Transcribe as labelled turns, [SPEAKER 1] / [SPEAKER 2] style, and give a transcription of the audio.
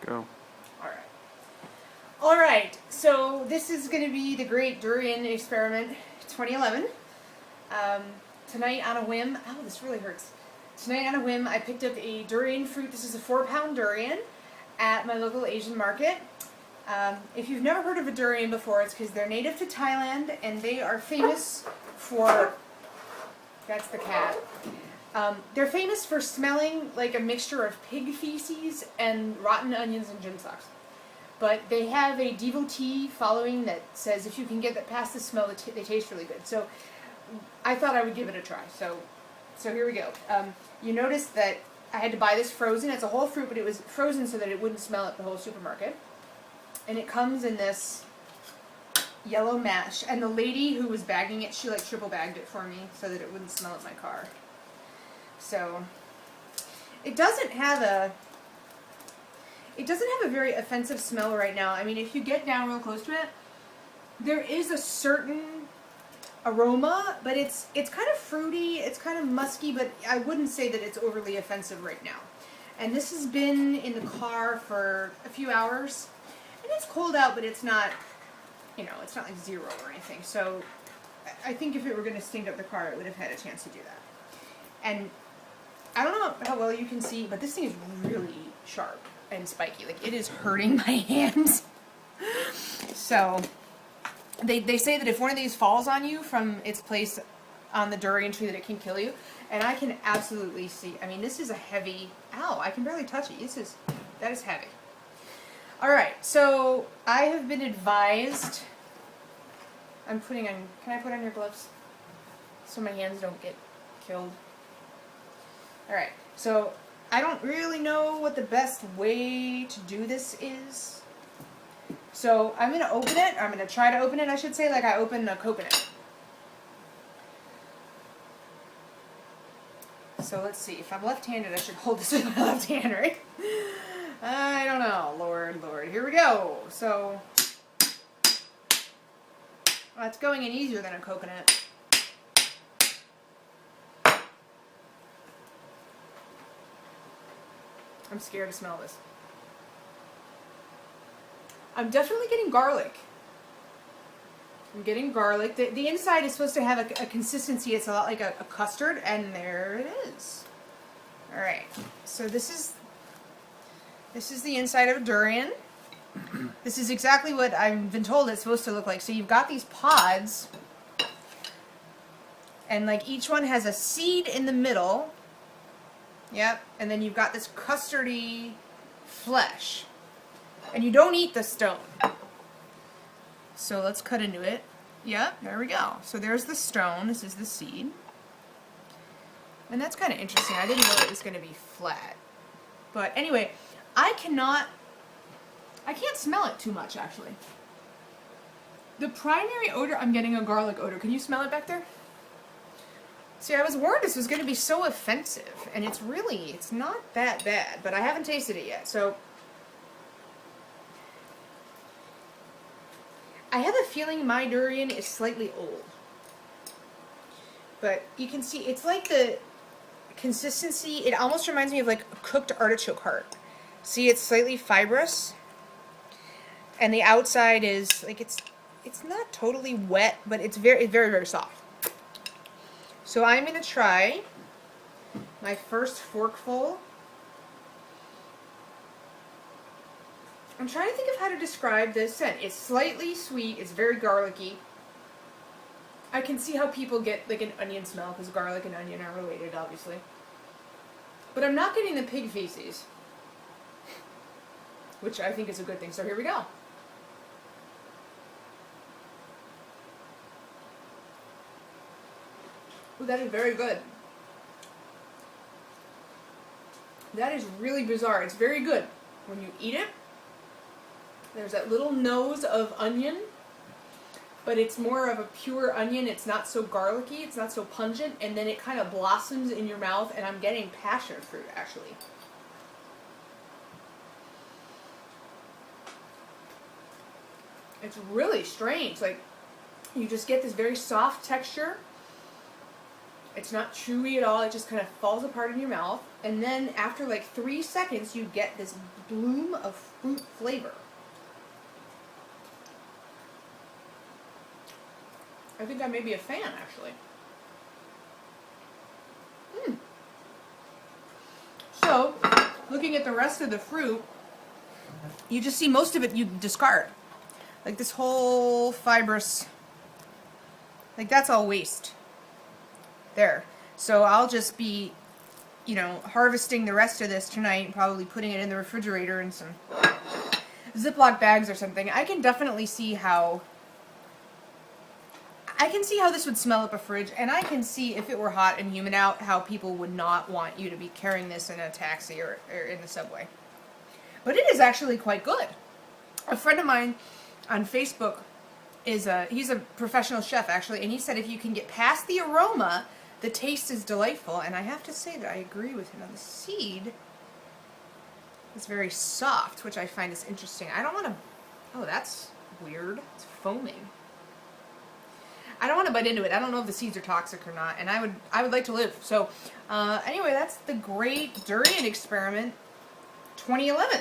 [SPEAKER 1] Go.
[SPEAKER 2] All right, so this is going to be the Great Durian Experiment 2011. Tonight on a whim, ow, this really hurts. Tonight on a whim, I picked up a durian fruit. This is a 4-pound durian at my local Asian market. If you've never heard of a durian before, it's because they're native to Thailand and they are famous for, that's the cat. They're famous for smelling like a mixture of pig feces and rotten onions and gym socks. But they have a devotee following that says if you can get that past the smell, they taste really good. So I thought I would give it a try. So here we go. You notice that I had to buy this frozen. It's a whole fruit, but it was frozen so that it wouldn't smell at the whole supermarket. And it comes in this yellow mash. And the lady who was bagging it, she like triple bagged it for me so that it wouldn't smell at my car. So it doesn't have a very offensive smell right now. I mean, if you get down real close to it, there is a certain aroma, but it's kind of fruity, it's kind of musky, but I wouldn't say that it's overly offensive right now. And this has been in the car for a few hours, and it's cold out, but it's not, it's not like 0 or anything. So I think if it were going to stink up the car, it would have had a chance to do that. And I don't know how well you can see, but this thing is really sharp and spiky. Like, it is hurting my hands. So they say that if one of these falls on you from its place on the durian tree, that it can kill you. And I can absolutely see. I mean, this is a heavy. Ow! I can barely touch it. That is heavy. All right. So I have been advised. I'm putting on. Can I put on your gloves so my hands don't get killed? All right. So I don't really know what the best way to do this is. So I'm going to open it. I'm going to try to open it, I should say, like I open a coconut. So let's see. If I'm left-handed, I should hold this with my left hand, right? I don't know. Lord. Here we go. So it's going in easier than a coconut. I'm scared to smell this. I'm definitely getting garlic. I'm getting garlic. The inside is supposed to have a consistency. It's a lot like a custard, and there it is. All right. So this is the inside of a durian. This is exactly what I've been told it's supposed to look like. So you've got these pods, and like each one has a seed in the middle. Yep, and then you've got this custardy flesh. And you don't eat the stone. So let's cut into it. Yep, there we go. So there's the stone. This is the seed. And that's kind of interesting. I didn't know it was going to be flat. But anyway, I can't smell it too much, actually. The primary odor, I'm getting a garlic odor. Can you smell it back there? See, I was worried this was going to be so offensive, and it's not that bad, but I haven't tasted it yet, so I have a feeling my durian is slightly old, but you can see, it's like the consistency, it almost reminds me of like a cooked artichoke heart. See, it's slightly fibrous, and the outside is, like, it's not totally wet, but it's very, very soft. So I'm going to try my first forkful. I'm trying to think of how to describe this scent. It's slightly sweet. It's very garlicky. I can see how people get like an onion smell because garlic and onion are related, obviously. But I'm not getting the pig feces, which I think is a good thing. So here we go. Ooh, that is very good. That is really bizarre. It's very good. When you eat it, there's that little nose of onion, but it's more of a pure onion. It's not so garlicky. It's not so pungent. And then it kind of blossoms in your mouth, and I'm getting passion fruit, actually. It's really strange. Like, you just get this very soft texture. It's not chewy at all. It just kind of falls apart in your mouth. And then after like 3 seconds, you get this bloom of fruit flavor. I think I may be a fan, actually. So, looking at the rest of the fruit, you just see most of it you discard. Like this whole fibrous, like that's all waste. There. So I'll just be, you know, harvesting the rest of this tonight and probably putting it in the refrigerator in some Ziploc bags or something. I can definitely see how this would smell up a fridge, and I can see if it were hot and humid out how people would not want you to be carrying this in a taxi or in the subway. But it is actually quite good. A friend of mine on Facebook he's a professional chef actually, and he said if you can get past the aroma, the taste is delightful, and I have to say that I agree with him. On the seed is very soft, which I find is interesting. I don't want to, oh, that's weird. It's foaming. I don't want to bite into it. I don't know if the seeds are toxic or not, and I would like to live. So anyway, that's the Great Durian Experiment 2011.